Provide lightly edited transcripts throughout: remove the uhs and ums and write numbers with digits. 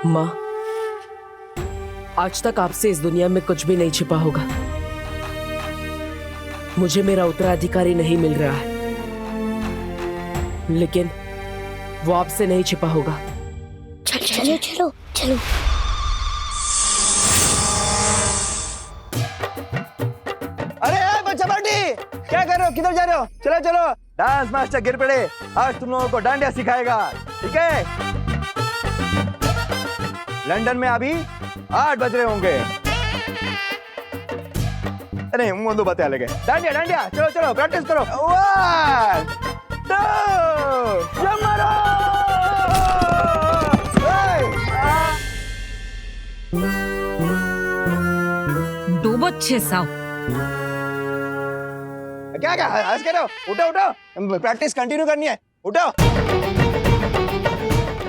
माँ, आज तक आपसे इस दुनिया में कुछ भी नहीं छिपा होगा। मुझे मेरा उत्तराधिकारी नहीं मिल रहा है, लेकिन वो आपसे नहीं छिपा होगा। चलो चलो चलो। अरे बच्चा पार्टी, क्या कर रहे हो? किधर जा रहे हो? चलो चलो, डांस मास्टर गिर पड़े, आज तुम लोगों को डांडिया सिखाएगा, ठीक है? लंदन में अभी 8 बज रहे होंगे। अरे मुंह बते अलग है। डांडिया डांडिया, चलो चलो प्रैक्टिस करो। 1 2 जमरो। डूबो 600। क्या क्या हंस कर रहे हो? उठो उठो, प्रैक्टिस कंटिन्यू करनी है, उठो।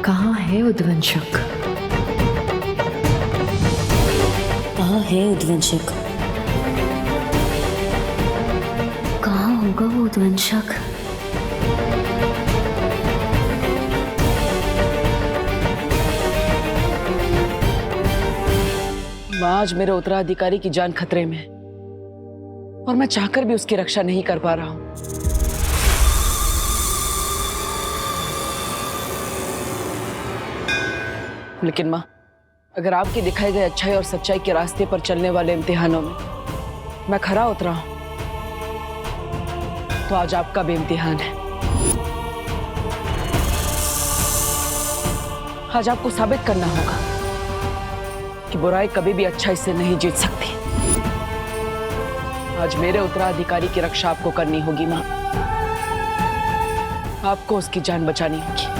कहाँ है उद्वंशक? कहाँ है उद्वंशक? कहाँ होगा वो उद्वंशक? आज मेरे उत्तराधिकारी की जान खतरे में है और मैं चाहकर भी उसकी रक्षा नहीं कर पा रहा हूं। लेकिन माँ, अगर आपके दिखाए गए अच्छाई और सच्चाई के रास्ते पर चलने वाले इम्तिहानों में मैं खरा उतरा हूं, तो आज आपका भी इम्तिहान है। आज आपको साबित करना होगा कि बुराई कभी भी अच्छाई से नहीं जीत सकती। आज मेरे उत्तराधिकारी की रक्षा आपको करनी होगी माँ। आपको उसकी जान बचानी होगी।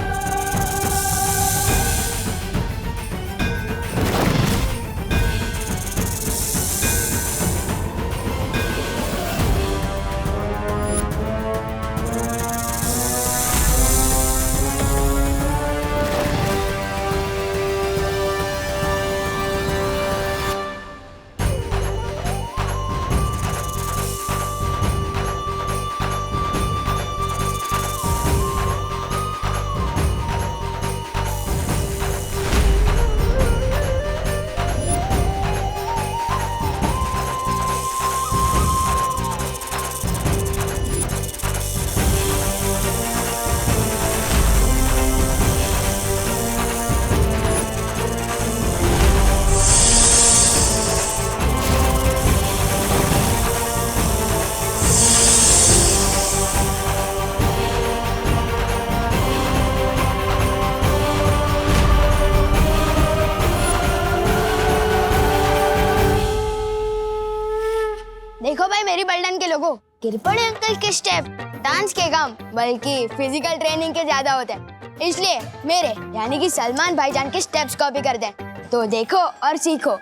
देखो भाई मेरी बल्डन के लोगों, गिर पड़े अंकल के स्टेप डांस के काम बल्कि फिजिकल ट्रेनिंग के ज्यादा होते हैं, इसलिए मेरे यानी कि सलमान भाईजान के स्टेप्स कॉपी कर दें। तो देखो और सीखो।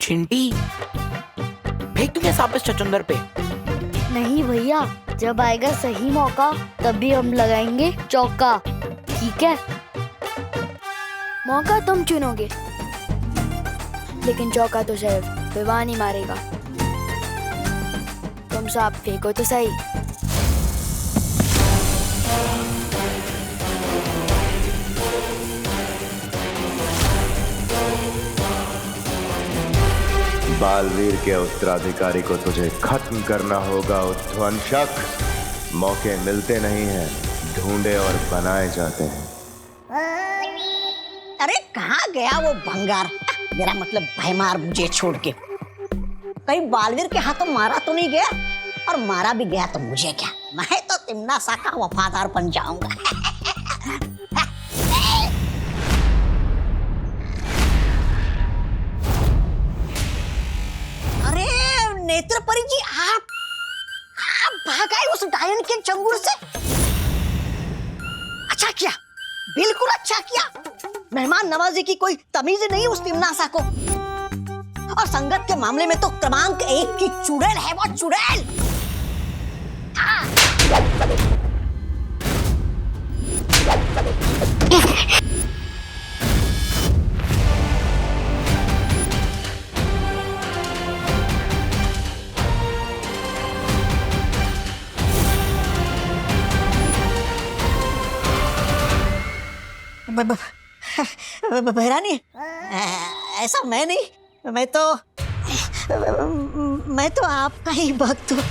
चिंटी, फेंक दूंगे साबित चचुंदर पे। नहीं भैया, जब आएगा सही मौका तभी हम लगाएंगे चौका, ठीक है? मौका तुम चुनोगे, लेकिन चौका तो सिर्फ विवान ही मारेगा। तुम सब फेंको तो सही। बालवीर के उत्तराधिकारी को तुझे खत्म करना होगा उद्वंशक। मौके मिलते नहीं हैं, ढूंढे और बनाए जाते हैं। अरे कहाँ गया वो भंगार? मेरा मतलब भयमार मुझे छोड़ के। कहीं बालवीर के हाथों मारा तो नहीं गया? और मारा भी गया तो मुझे क्या, मैं तो तिम्ना सा का वफादार बन जाऊंगा। अरे नेत्रपरी जी, आप भाग आए उस डायन के चंगुल से। अच्छा किया, बिल्कुल अच्छा किया। मेहमान नवाजी की कोई तमीज नहीं उस तिमनासा को। और संगत के मामले में तो क्रमांक 1 की चुड़ैल है वो, चुड़ैल। भैरानी, ऐसा मैं नहीं, मैं तो आपका ही भक्त हूँ।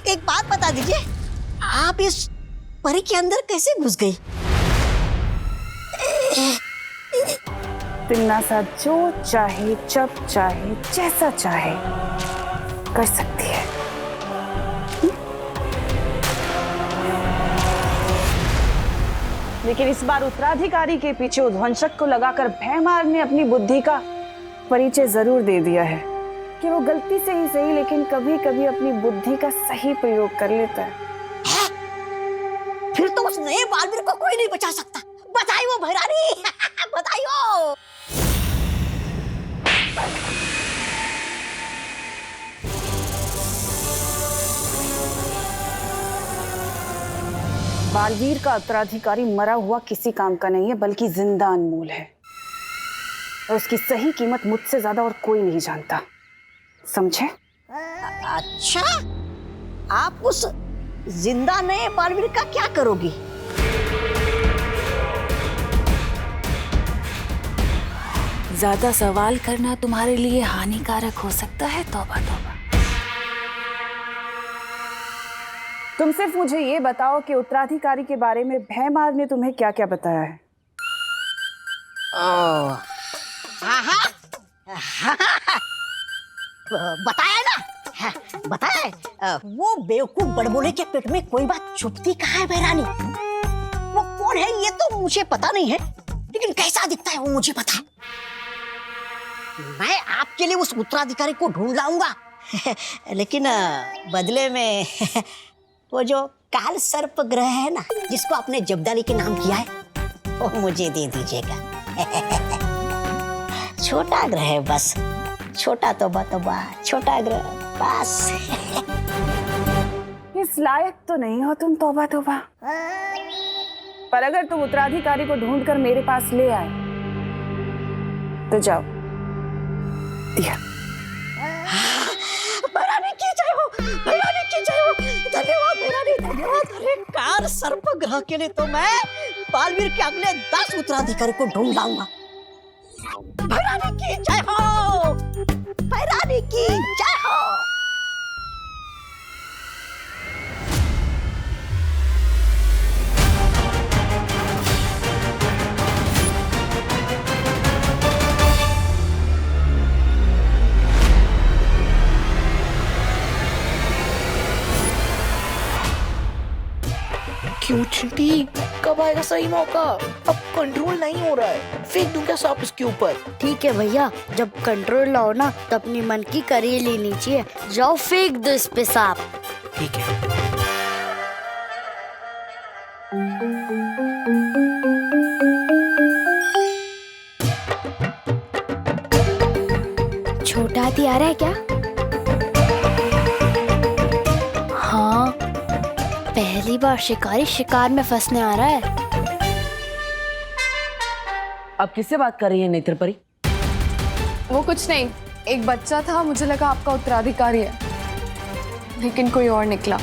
एक बात बता दीजिए, आप इस परी के अंदर कैसे घुस गई? तिमना सा जो चाहे, जब चाहे, जैसा चाहे कर सकती है। लेकिन इस बार उत्तराधिकारी के पीछे उद्वंशक को लगाकर भैमार ने अपनी बुद्धि का परिचय जरूर दे दिया है कि वो गलती से ही सही, लेकिन कभी कभी अपनी बुद्धि का सही प्रयोग कर लेता है। फिर तो उस नए बालवीर को कोई नहीं बचा सकता। बताइयो भैरानी, बताइयो। बालवीर का उत्तराधिकारी मरा हुआ किसी काम का नहीं है, बल्कि जिंदा अनमोल है, और उसकी सही कीमत मुझसे ज्यादा और कोई नहीं जानता, समझे? अच्छा, आप उस जिंदा नए बालवीर का क्या करोगी? ज्यादा सवाल करना तुम्हारे लिए हानिकारक हो सकता है। तौबा तौबा। तुम सिर्फ मुझे ये बताओ कि उत्तराधिकारी के बारे में भैमार ने तुम्हें क्या क्या बताया है? बताया ना, बताया है। वो बेवकूफ बड़बोले के पेट में कोई बात छुपती कहाँ है भैरानी? वो कौन है ये तो मुझे पता नहीं है, लेकिन कैसा दिखता है वो मुझे पता है। मैं आपके लिए उस उत्तराधिकारी को ढूंढ लाऊंगा, लेकिन बदले में वो जो काल सर्प ग्रह है ना, जिसको आपने जब्दाली के नाम किया है, वो मुझे दे दीजिएगा। छोटा ग्रह है बस, छोटा तौबा तौबा, छोटा ग्रह बस। इस लायक तो नहीं हो तुम, तौबा तौबा। पर अगर तुम उत्तराधिकारी को ढूंढकर मेरे पास ले आए तो जाओ, दिया। भैरानी की जय हो, भैरानी की जय हो। धन्यवाद भैरानी, धन्यवाद। अरे कार सर्प ग्रह के लिए तो मैं बालवीर के अगले 10 उत्तराधिकारी को ढूंढ लाऊंगा। भैरानी की जय हो, भैरानी की जय हो। क्यों चिंटी, कब आएगा सही मौका? अब कंट्रोल नहीं हो रहा है, फेंक दूंगा सांप इसके ऊपर। ठीक है भैया, जब कंट्रोल लाओ ना तो अपनी मन की करी लेनी चाहिए। जाओ फेंक दो इस पे सांप। ठीक है। छोटा हाथी आ रहा है क्या? हाँ, पहली बार शिकारी शिकार में फंसने आ रहा है। अब किससे बात कर रही है नेत्र परी? वो कुछ नहीं, एक बच्चा था, मुझे लगा आपका उत्तराधिकारी है, लेकिन कोई और निकला।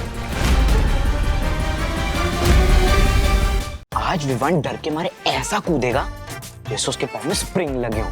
आज विवान डर के मारे ऐसा कूदेगा जैसे उसके पैर में स्प्रिंग लगे हों।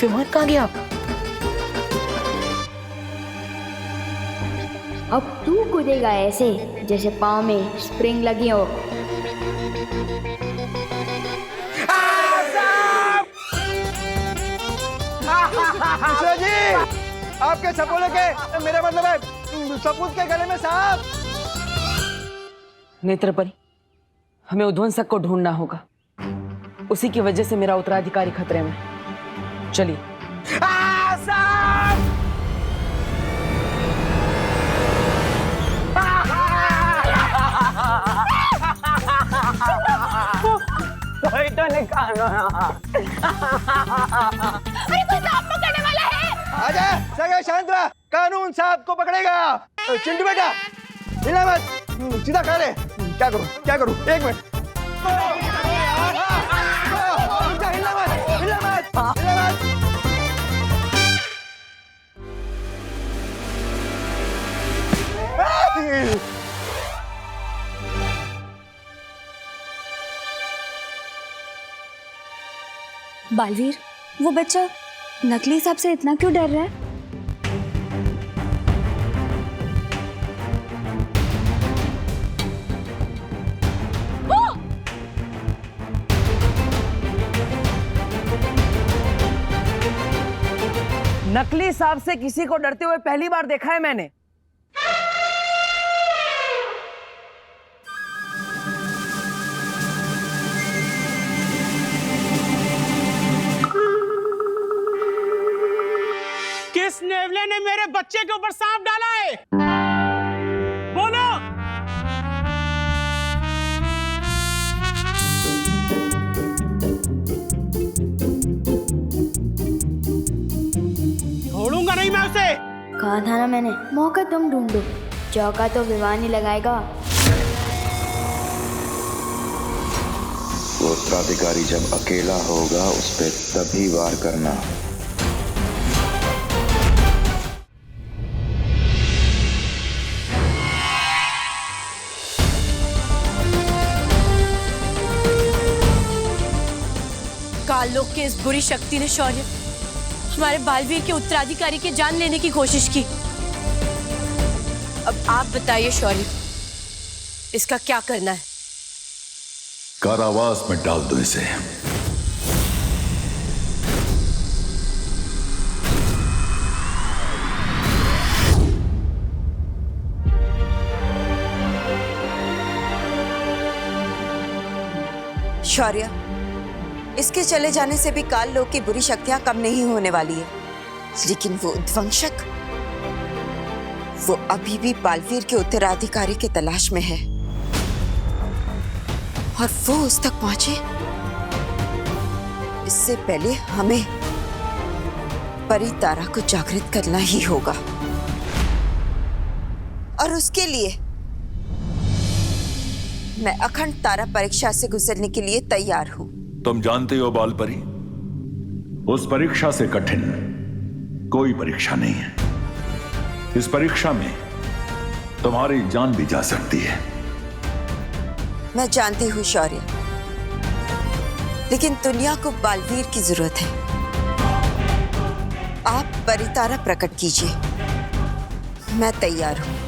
विमान कहाँ गया? अब तू कूदेगा ऐसे जैसे पाँव में स्प्रिंग लगी हो। मिश्रा जी, आपके सपोले के, मेरा मतलब है सपूत के गले में सांप। नेत्र परी, हमें उद्वंसक को ढूंढना होगा, उसी की वजह से मेरा उत्तराधिकारी खतरे में। चलिए। कोई सांप पकड़ने वाला है। आजा सगे शांत रहा, कानून सांप को पकड़ेगा। चिंटू बेटा हिला मत, सीधा खा ले। क्या करूं 1 मिनट। हिला मत। बालवीर, वो बच्चा नकली सांप से इतना क्यों डर रहा है? नकली सांप से किसी को डरते हुए पहली बार देखा है मैंने। किस नेवले ने मेरे बच्चे के ऊपर सांप डाला है? बोलो। छोड़ूंगा नहीं मैं उसे। कहा था ना मैंने, मौका तुम ढूंढो, चौका तो विमान ही लगाएगा। वो उत्तराधिकारी जब अकेला होगा उस पे तभी वार करना। काललोक की इस बुरी शक्ति ने शौर्य हमारे बालवीर के उत्तराधिकारी की जान लेने की कोशिश की। अब आप बताइए शौर्य, इसका क्या करना है? कारावास में डाल दो इसे। शौर्य, इसके चले जाने से भी काल लोक की बुरी शक्तियां कम नहीं होने वाली है, लेकिन वो उद्वंशक, वो अभी भी बालवीर के उत्तराधिकारी की तलाश में है और वो उस तक पहुंचे इससे पहले हमें परी तारा को जागृत करना ही होगा। और उसके लिए मैं अखंड तारा परीक्षा से गुजरने के लिए तैयार हूं। तुम जानते हो बालपरी, उस परीक्षा से कठिन कोई परीक्षा नहीं है। इस परीक्षा में तुम्हारी जान भी जा सकती है। मैं जानती हूँ शौर्य, लेकिन दुनिया को बालवीर की जरूरत है। आप परितारा प्रकट कीजिए, मैं तैयार हूं।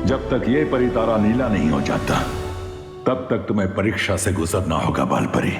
जब तक ये परितारा नीला नहीं हो जाता तब तक तुम्हें परीक्षा से गुजरना होगा बालपरी।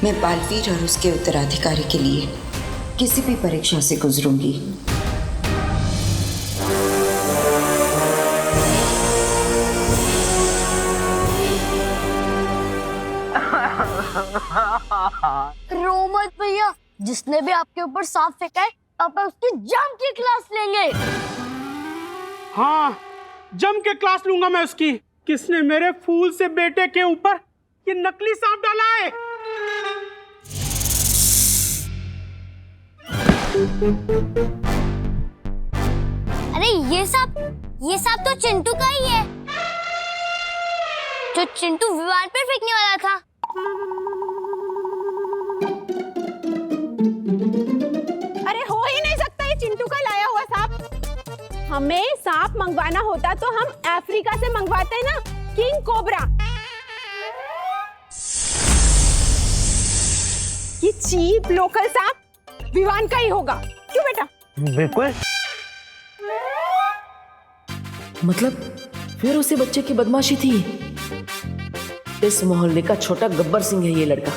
मैं बालवीर और उसके उत्तराधिकारी के लिए किसी भी परीक्षा से गुजरूंगी। रो मत भैया, जिसने भी आपके ऊपर सांप फेंका है आप उसकी जम की क्लास लेंगे। हाँ, जम के क्लास लूंगा मैं उसकी। किसने मेरे फूल से बेटे के ऊपर ये नकली सांप डाला है? अरे ये सांप तो चिंटू का ही है, जो चिंटू विमान पर फेंकने वाला था। हमें सांप मंगवाना होता तो हम अफ्रीका से मंगवाते हैं ना, किंग कोबरा। ये चीप लोकल सांप विवान का ही होगा, क्यों बेटा? बिल्कुल। मतलब फिर उसी बच्चे की बदमाशी थी। इस मोहल्ले का छोटा गब्बर सिंह है ये लड़का।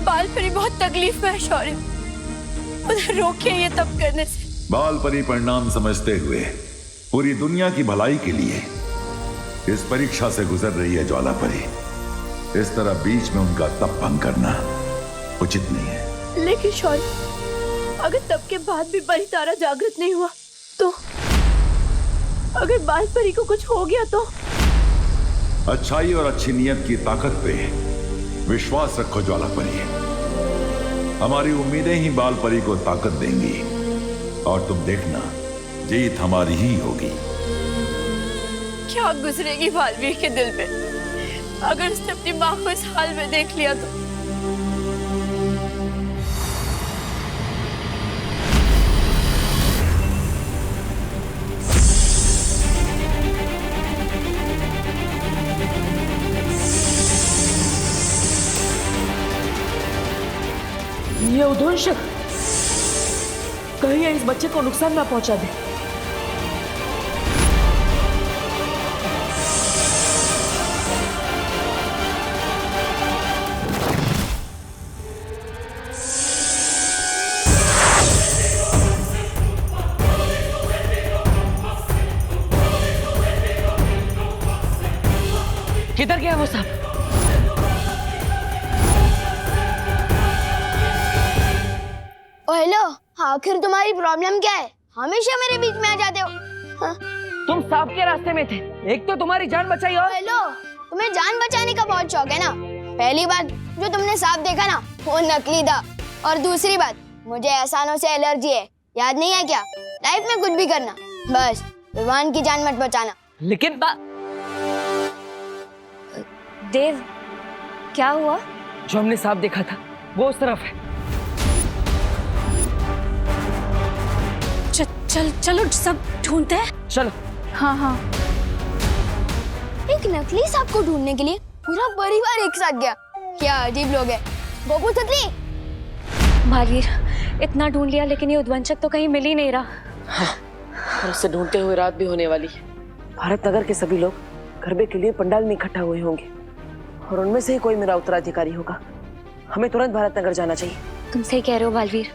बालपरी बहुत तकलीफ में है शौर्य, उन्हें रोकिए ये तब करने से। बाल परी परिणाम समझते हुए पूरी दुनिया की भलाई के लिए इस परीक्षा से गुजर रही है ज्वाला परी। इस तरह बीच में उनका तप भंग करना उचित नहीं है। लेकिन शौर्य, अगर तब के बाद भी परी तारा जागृत नहीं हुआ तो, अगर बाल परी को कुछ हो गया तो? अच्छाई और अच्छी नियत की ताकत पे विश्वास रखो ज्वाला परी। हमारी उम्मीदें ही बाल परी को ताकत देंगी और तुम देखना जीत हमारी ही होगी। क्या गुजरेगी बालवीर के दिल में अगर उसने अपनी माँ को इस हाल में देख लिया तो? ये उद्वंशक कहीं इस बच्चे को नुकसान ना पहुंचा दे। किधर गया वो सांप? ओ हेलो, आखिर तुम्हारी प्रॉब्लम क्या है? हमेशा मेरे बीच में आ जाते हो। हाँ? तुम सांप के रास्ते में थे, एक तो तुम्हारी जान बचाई और हेलो, तुम्हें जान बचाने का बहुत शौक है ना। पहली बात जो तुमने सांप देखा ना, वो नकली था, और दूसरी बात मुझे एहसानों से एलर्जी है, याद नहीं है क्या? लाइफ में कुछ भी करना, बस भगवान की जान मत बचाना। लेकिन देव, क्या हुआ? जो हमने सांप देखा था वो उस तरफ है। चलो सब ढूंढते हैं। चलो। हाँ हाँ। एक नकली सांप को ढूंढने के लिए पूरा परिवार एक साथ गया। क्या अजीब लोग हैं। गोपू तितली। बालवीर, इतना ढूंढ लिया लेकिन ये उद्वंशक तो कहीं मिल ही नहीं रहा। हाँ, और उसे ढूंढते हुए रात भी होने वाली है। भारत नगर के सभी लोग गरबे के लिए पंडाल में इकट्ठा हुए होंगे और उनमें से ही कोई मेरा उत्तराधिकारी होगा। हमें तुरंत भारत नगर जाना चाहिए। तुम सही कह रहे हो बालवीर,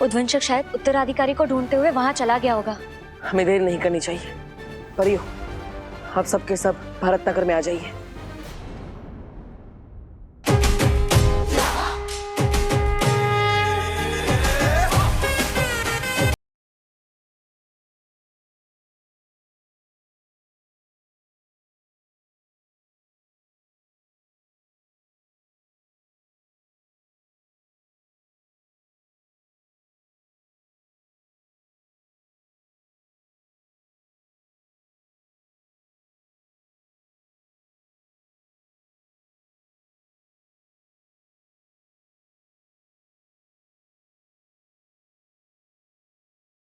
उद्वंशक शायद उत्तराधिकारी को ढूंढते हुए वहां चला गया होगा। हमें देर नहीं करनी चाहिए। परियो, आप सबके सब भारत नगर में आ जाइए।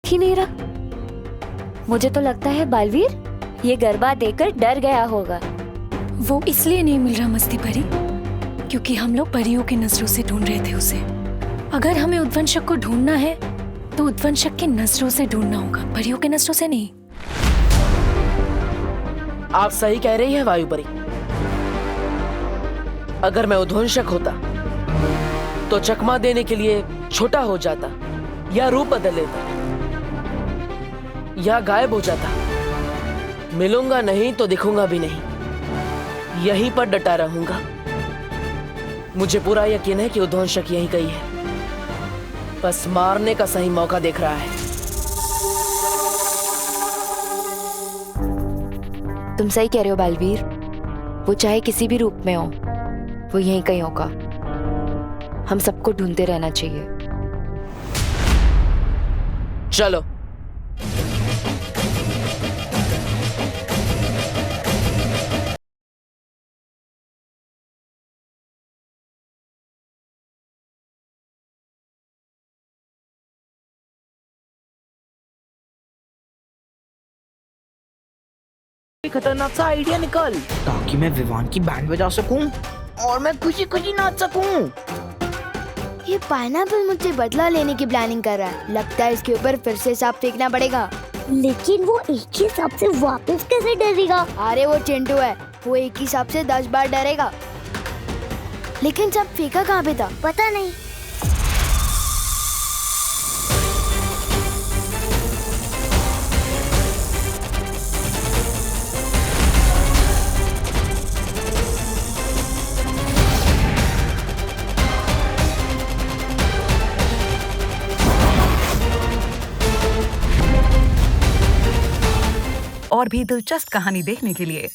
ही नहीं रहा। मुझे तो लगता है बालवीर ये गरबा देकर डर गया होगा। वो इसलिए नहीं मिल रहा मस्ती परी क्योंकि हम लोग परियों की नजरों से ढूंढ रहे थे उसे। अगर हमें उद्वंशक को ढूंढना है तो उद्वंशक की नजरों से ढूंढना होगा, परियों की नजरों से नहीं। आप सही कह रही है वायुपरी। अगर मैं उद्वंशक होता तो चकमा देने के लिए छोटा हो जाता या रूप बदल लेता या गायब हो जाता। मिलूंगा नहीं तो दिखूंगा भी नहीं, यहीं पर डटा रहूंगा। मुझे पूरा यकीन है कि उद्वंशक यहीं कहीं है, बस मारने का सही मौका देख रहा है। तुम सही कह रहे हो बालवीर, वो चाहे किसी भी रूप में हो, वो यहीं कहीं होगा। हम सबको ढूंढते रहना चाहिए। चलो। खतरनाक सा आइडिया निकल, ताकि मैं विवान की बैंड बजा सकूं और मैं खुशी खुशी नाच सकूं। ये पाइनएप्पल मुझसे बदला लेने की प्लानिंग कर रहा है। लगता है इसके ऊपर फिर से सांप फेंकना पड़ेगा। लेकिन वो एक ही सांप से वापस कैसे डरेगा? अरे वो चिंटू है, वो एक ही सांप से 10 बार डरेगा। लेकिन सांप फेंका कहाँ पे था? पता नहीं। और भी दिलचस्प कहानी देखने के लिए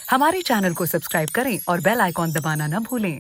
हमारे चैनल को सब्सक्राइब करें और बेल आइकॉन दबाना न भूलें।